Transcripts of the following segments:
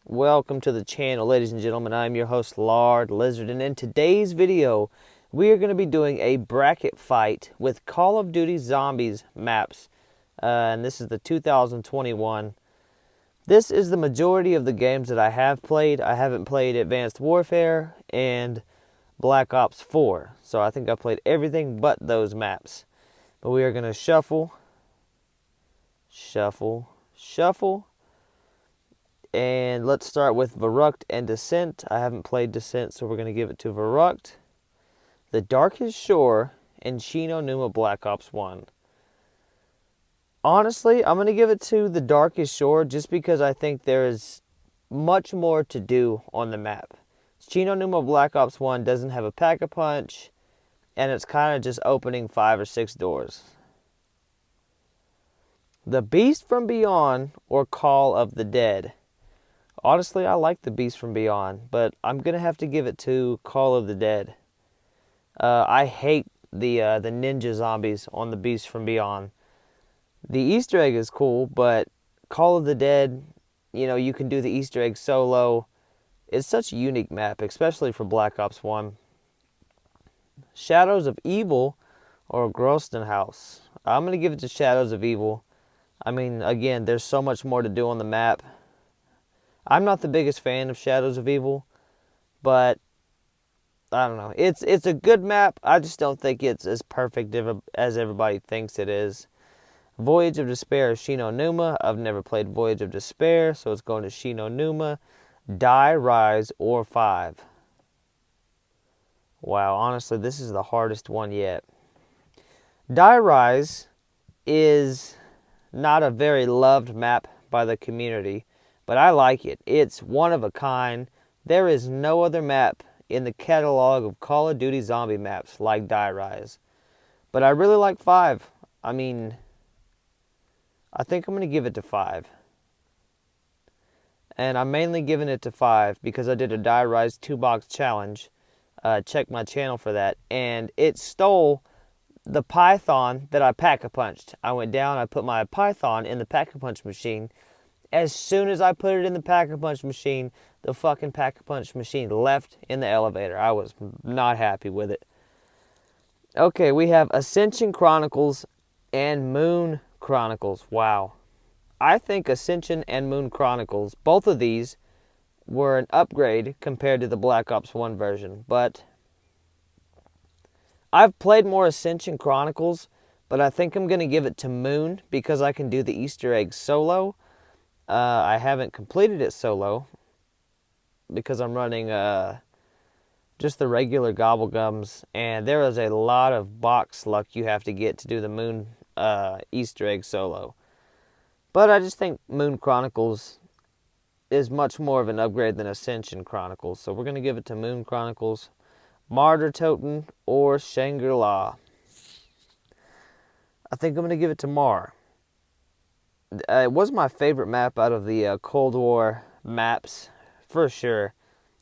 Welcome to the channel, ladies and gentlemen. I'm your host, Lard Lizard, and in today's video, we are going to be doing a bracket fight with Call of Duty Zombies maps, and this is the 2021. This is the majority of the games that I have played. I haven't played Advanced Warfare and Black Ops 4, so I think I played everything but those maps. But we are going to shuffle, shuffle, shuffle. And let's start with Verrückt and Descent. I haven't played Descent, so we're going to give it to Verrückt. The Darkest Shore and Shi No Numa Black Ops 1. Honestly, I'm going to give it to The Darkest Shore just because I think there is much more to do on the map. Shi No Numa Black Ops 1 doesn't have a pack-a-punch, and it's kind of just opening 5 or 6 doors. The Beast from Beyond or Call of the Dead. Honestly, I like The Beast from Beyond, but I'm going to have to give it to Call of the Dead. I hate the ninja zombies on The Beast from Beyond. The Easter egg is cool, but Call of the Dead, you can do the Easter egg solo. It's such a unique map, especially for Black Ops 1. Shadows of Evil or Groston House. I'm going to give it to Shadows of Evil. I mean, again, there's so much more to do on the map. I'm not the biggest fan of Shadows of Evil, but I don't know. It's a good map. I just don't think it's as perfect as everybody thinks it is. Voyage of Despair, Shi No Numa. I've never played Voyage of Despair, so it's going to Shi No Numa. Die, Rise, or 5. Wow, honestly, this is the hardest one yet. Die, Rise is not a very loved map by the community, but I like it. It's one of a kind. There is no other map in the catalog of Call of Duty zombie maps like Die Rise. But I really like 5. I mean, I think I'm going to give it to 5. And I'm mainly giving it to 5 because I did a Die Rise 2-box challenge. Check my channel for that. And it stole the Python that I pack-a-punched. I went down, I put my Python in the pack-a-punch machine. As soon as I put it in the pack-a-punch machine, the fucking pack-a-punch machine left in the elevator. I was not happy with it. Okay, we have Ascension Chronicles and Moon Chronicles. Wow. I think Ascension and Moon Chronicles, both of these, were an upgrade compared to the Black Ops 1 version. But I've played more Ascension Chronicles, but I think I'm going to give it to Moon because I can do the Easter egg solo. I haven't completed it solo because I'm running just the regular Gobblegums, and there is a lot of box luck you have to get to do the Moon Easter egg solo. But I just think Moon Chronicles is much more of an upgrade than Ascension Chronicles, so we're going to give it to Moon Chronicles. Martyr-Toten or Shangri-La. I think I'm going to give it to Mar. It was my favorite map out of the Cold War maps, for sure.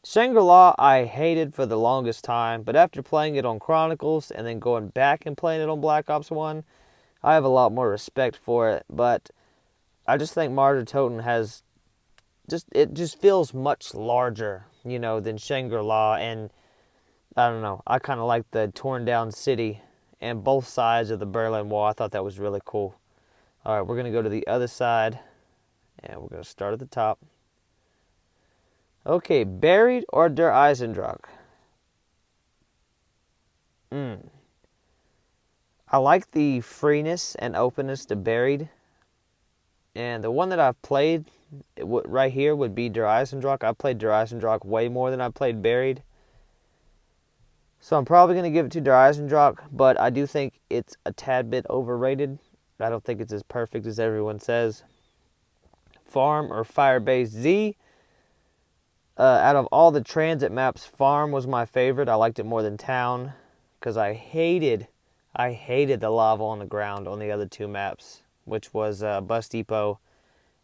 Shangri-La I hated for the longest time, but after playing it on Chronicles and then going back and playing it on Black Ops 1, I have a lot more respect for it. But I just think Martyr-Toten has it just feels much larger, than Shangri-La, and I don't know. I kind of like the torn down city and both sides of the Berlin Wall. I thought that was really cool. All right, we're going to go to the other side, and we're going to start at the top. Okay, Buried or Der Eisendrache? I like the freeness and openness to Buried. And the one that I've played right here would be Der Eisendrache. I played Der Eisendrache way more than I played Buried. So I'm probably going to give it to Der Eisendrache, but I do think it's a tad bit overrated. I don't think it's as perfect as everyone says. Farm or Firebase Z. Out of all the transit maps, Farm was my favorite. I liked it more than Town because I hated the lava on the ground on the other two maps, which was Bus Depot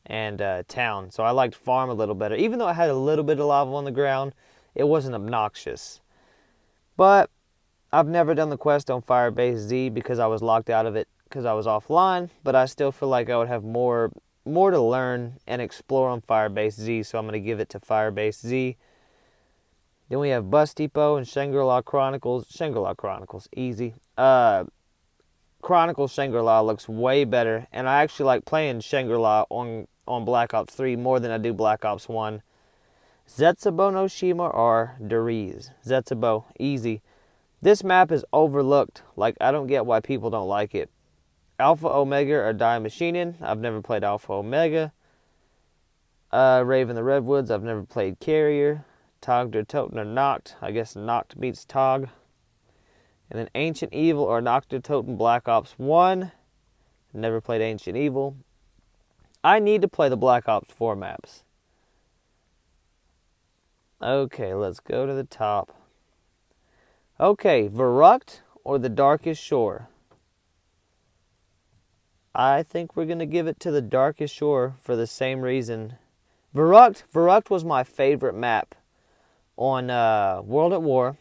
and Town. So I liked Farm a little better. Even though I had a little bit of lava on the ground, it wasn't obnoxious. But I've never done the quest on Firebase Z because I was locked out of it because I was offline, but I still feel like I would have more more to learn and explore on Firebase Z, so I'm going to give it to Firebase Z. Then we have Bus Depot and Shangri-La Chronicles. Shangri-La Chronicles, easy. Chronicles Shangri-La looks way better, and I actually like playing Shangri-La on Black Ops 3 more than I do Black Ops 1. Zetsubo no Shima or Deriz. Zetsubo, easy. This map is overlooked. Like, I don't get why people don't like it. Alpha Omega or Die Machinin. I've never played Alpha Omega. Raven the Redwoods. I've never played Carrier. Tog der Toten or Noct. I guess Noct beats Tog. And then Ancient Evil or Noct der Toten Black Ops 1. Never played Ancient Evil. I need to play the Black Ops 4 maps. Okay, let's go to the top. Okay, Verrückt or The Darkest Shore. I think we're going to give it to The Darkest Shore for the same reason. Verrückt was my favorite map on World at War.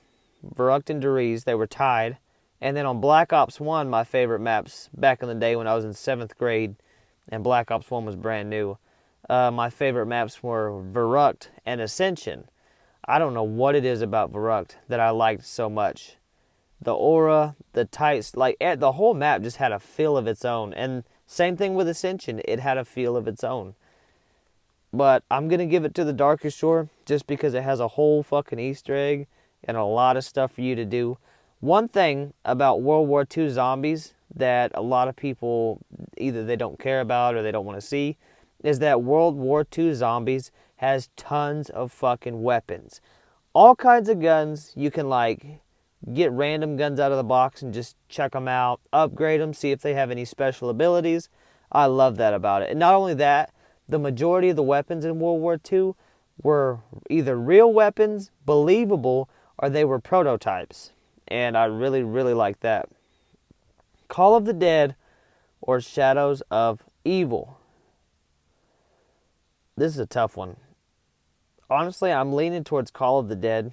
Verrückt and Deriz, they were tied. And then on Black Ops 1, my favorite maps back in the day when I was in 7th grade and Black Ops 1 was brand new, my favorite maps were Verrückt and Ascension. I don't know what it is about Verrückt that I liked so much. The aura, the tights, like the whole map just had a feel of its own. And same thing with Ascension, it had a feel of its own. But I'm going to give it to The Darkest Shore just because it has a whole fucking Easter egg and a lot of stuff for you to do. One thing about World War II zombies that a lot of people either they don't care about or they don't want to see is that World War II zombies has tons of fucking weapons. All kinds of guns. You can like get random guns out of the box and just check them out, upgrade them, see if they have any special abilities. I love that about it. And not only that, the majority of the weapons in World War II were either real weapons, believable, or they were prototypes. And I really, really like that. Call of the Dead or Shadows of Evil. This is a tough one. Honestly, I'm leaning towards Call of the Dead.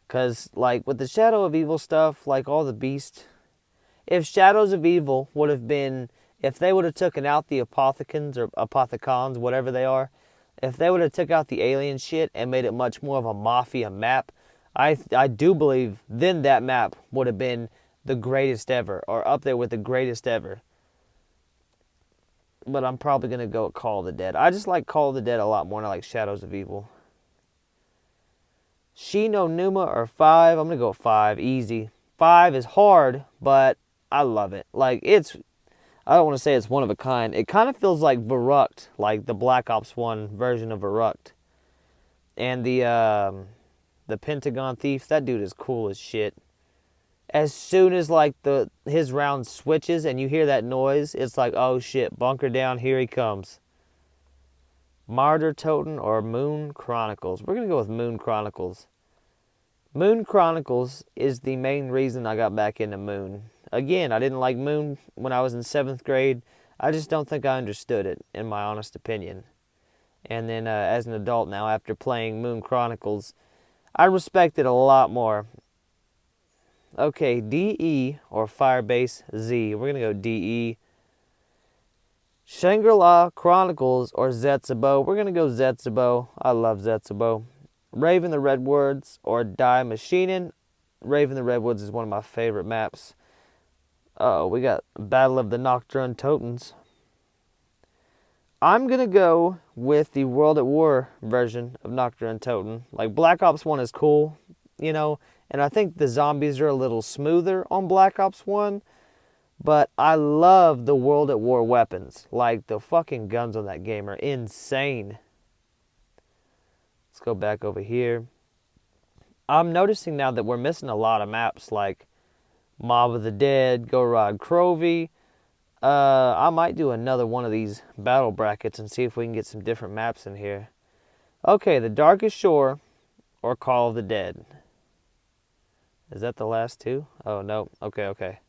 Because, like, with the Shadow of Evil stuff, like all the beasts, if Shadows of Evil would have been, if they would have taken out the Apothicons or Apothicons, whatever they are, if they would have took out the alien shit and made it much more of a Mafia map, I do believe then that map would have been the greatest ever, or up there with the greatest ever. But I'm probably going to go with Call of the Dead. I just like Call of the Dead a lot more than I like Shadows of Evil. Shi no Numa or 5. I'm going to go with 5. Easy. 5 is hard, but I love it. Like, it's, I don't want to say it's one of a kind. It kind of feels like Verrückt, like the Black Ops 1 version of Verrückt. And the Pentagon Thief, that dude is cool as shit. As soon as like his round switches and you hear that noise, it's like, oh shit, bunker down, here he comes. Martyr Toten or Moon Chronicles. We're going to go with Moon Chronicles. Moon Chronicles is the main reason I got back into Moon. Again, I didn't like Moon when I was in 7th grade. I just don't think I understood it, in my honest opinion. And then as an adult now, after playing Moon Chronicles, I respect it a lot more. Okay, DE or Firebase Z. We're going to go DE. Shangri-La Chronicles or Zetsubo. We're going to go Zetsubo. I love Zetsubo. Raven the Redwoods or Die Machinin. Raven the Redwoods is one of my favorite maps. Uh-oh, we got Battle of the Nocturne Totens. I'm going to go with the World at War version of Nocturne Toten. Like, Black Ops 1 is cool, you know, and I think the zombies are a little smoother on Black Ops 1. But I love the World at War weapons. Like, the fucking guns on that game are insane. Let's go back over here. I'm noticing now that we're missing a lot of maps like Mob of the Dead, Gorod Krovi. I might do another one of these battle brackets and see if we can get some different maps in here. Okay, The Darkest Shore or Call of the Dead. Is that the last two? Oh, no. Okay.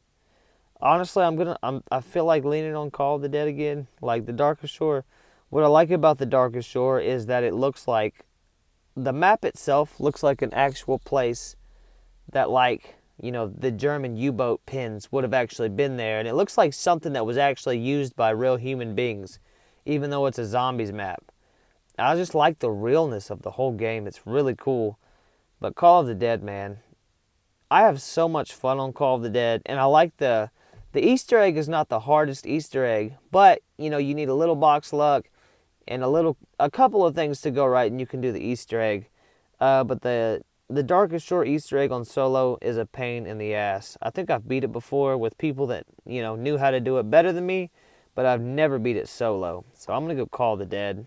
Honestly, I feel like leaning on Call of the Dead again. Like, The Darkest Shore. What I like about The Darkest Shore is that it looks like, the map itself looks like an actual place that, like, the German U-boat pins would have actually been there. And it looks like something that was actually used by real human beings, even though it's a zombies map. I just like the realness of the whole game. It's really cool. But Call of the Dead, man, I have so much fun on Call of the Dead, and I like the Easter egg is not the hardest Easter egg, but you need a little box luck and a couple of things to go right, and you can do the Easter egg. But the Darkest Shore Easter egg on solo is a pain in the ass. I think I've beat it before with people that knew how to do it better than me, but I've never beat it solo. So I'm gonna go Call of the Dead.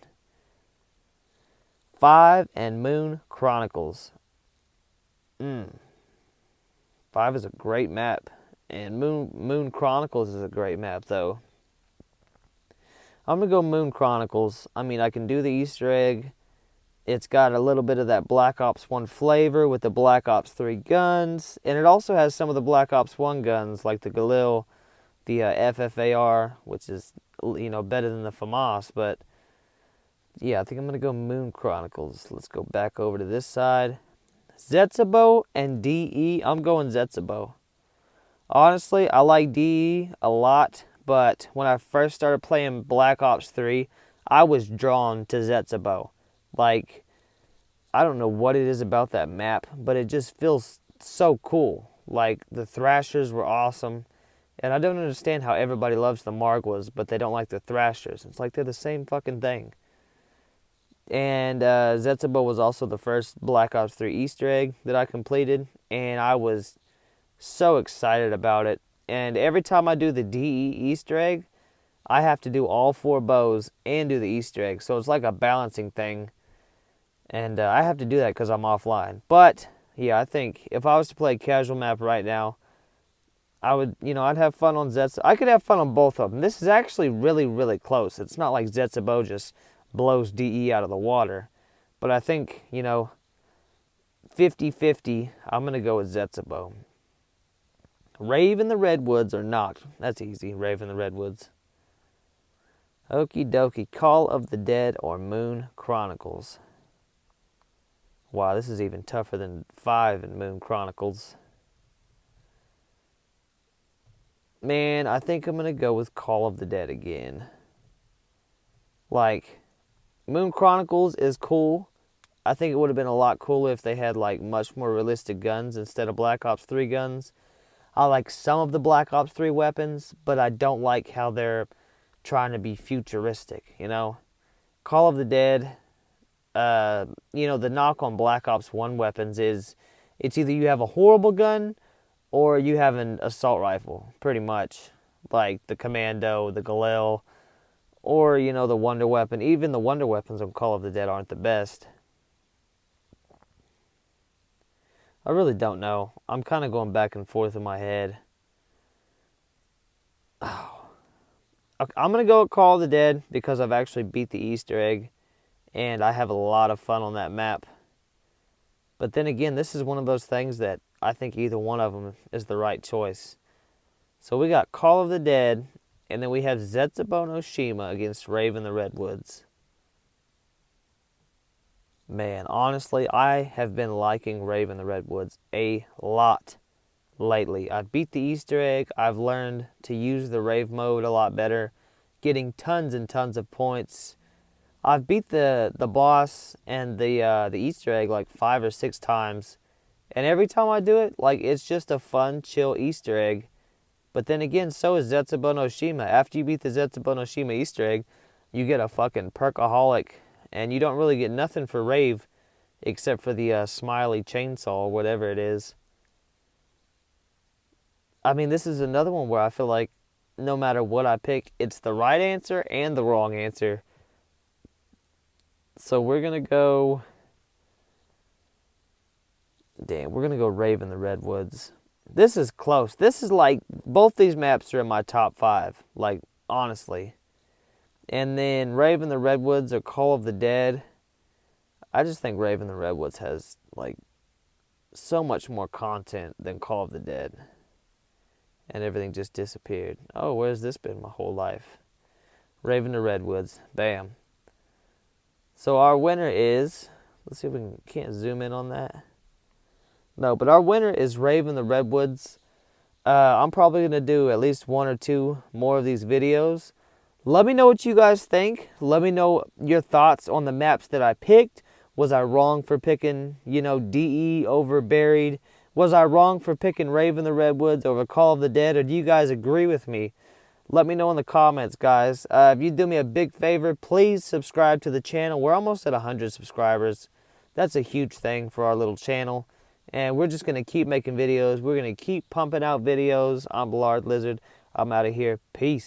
5 and Moon Chronicles. 5 is a great map, and Moon Chronicles is a great map though. I'm gonna go Moon Chronicles. I mean, I can do the Easter egg. It's got a little bit of that Black Ops 1 flavor with the Black Ops 3 guns, and it also has some of the Black Ops 1 guns like the Galil, the FFAR, which is better than the FAMAS. But yeah, I think I'm gonna go Moon Chronicles. Let's go back over to this side. Zetsubou and DE. I'm going Zetsubou. Honestly, I like DE a lot, but when I first started playing Black Ops 3, I was drawn to Zetsubou. Like, I don't know what it is about that map, but it just feels so cool. Like, the Thrashers were awesome, and I don't understand how everybody loves the Margwas, but they don't like the Thrashers. It's like they're the same fucking thing. And Zetsubou was also the first Black Ops 3 Easter egg that I completed, and I was so excited about it. And every time I do the DE Easter egg, I have to do all 4 bows and do the Easter egg. So it's like a balancing thing. And I have to do that because I'm offline. But, yeah, I think if I was to play a casual map right now, I would, I'd have fun on Zetsubou. I could have fun on both of them. This is actually really, really close. It's not like Zetsubou just blows DE out of the water. But I think, 50-50, I'm going to go with Zetsubou. Rave in the Redwoods or Noct. That's easy, Rave in the Redwoods. Okie dokie, Call of the Dead or Moon Chronicles. Wow, this is even tougher than 5 in Moon Chronicles. Man, I think I'm going to go with Call of the Dead again. Like, Moon Chronicles is cool. I think it would have been a lot cooler if they had, like, much more realistic guns instead of Black Ops 3 guns. I like some of the Black Ops 3 weapons, but I don't like how they're trying to be futuristic, Call of the Dead, the knock on Black Ops 1 weapons is it's either you have a horrible gun or you have an assault rifle, pretty much. Like the Commando, the Galil, or, the Wonder Weapon. Even the Wonder Weapons on Call of the Dead aren't the best. I really don't know. I'm kind of going back and forth in my head. Oh. I'm going to go with Call of the Dead because I've actually beat the Easter egg, and I have a lot of fun on that map. But then again, this is one of those things that I think either one of them is the right choice. So we got Call of the Dead, and then we have Zetsubou no Shima against Rave in the Redwoods. Man, honestly, I have been liking Rave in the Redwoods a lot lately. I've beat the Easter egg. I've learned to use the Rave mode a lot better, getting tons and tons of points. I've beat the boss and the Easter egg like 5 or 6 times, and every time I do it, like, it's just a fun, chill Easter egg. But then again, so is Zetsubou no Shima. After you beat the Zetsubou no Shima Easter egg, you get a fucking perkaholic, and you don't really get nothing for Rave except for the smiley chainsaw or whatever it is. I mean, this is another one where I feel like no matter what I pick, it's the right answer and the wrong answer. So we're going to go... Damn, we're going to go Rave in the Redwoods. This is close. This is like... Both these maps are in my top 5. Like, honestly. And then Rave in the Redwoods or Call of the Dead. I just think Rave in the Redwoods has, like, so much more content than Call of the Dead. And everything just disappeared. Oh, where's this been my whole life? Rave in the Redwoods. Bam. So our winner is... Let's see if we can't zoom in on that. No, but our winner is Rave in the Redwoods. I'm probably going to do at least 1 or 2 more of these videos. Let me know what you guys think. Let me know your thoughts on the maps that I picked. Was I wrong for picking, DE over Buried? Was I wrong for picking Rave in the Redwoods over Call of the Dead? Or do you guys agree with me? Let me know in the comments, guys. If you do me a big favor, please subscribe to the channel. We're almost at 100 subscribers. That's a huge thing for our little channel. And we're just going to keep making videos. We're going to keep pumping out videos. I'm Ballard Lizard. I'm out of here. Peace.